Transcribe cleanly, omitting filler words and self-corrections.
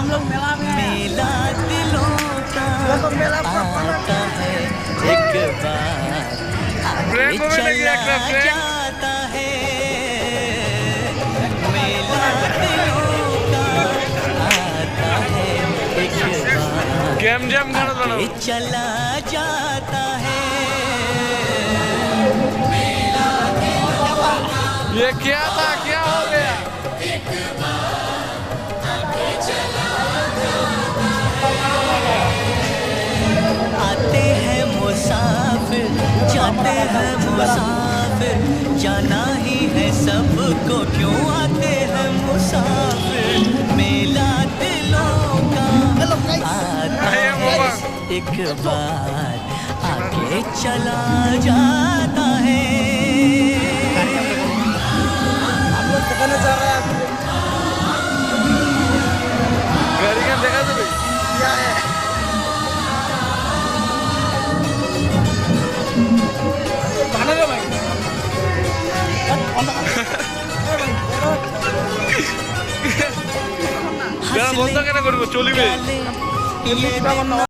मेला दिलों का आता है एक बार, आगे चला जाता है। मेला दिलों का आता है एक बार, आगे चला जाता है। ये क्या था, क्या हो गया? आते हैं मुसाफिर, जाते हैं मुसाफिर, जाना ही है सबको, क्यों आते हैं मुसाफिर। मेला दिलों का आता है एक बार, आगे चला जाता है। गाड़ी का देखा तो भाई বন্ধ কেন করবো, চলিবে।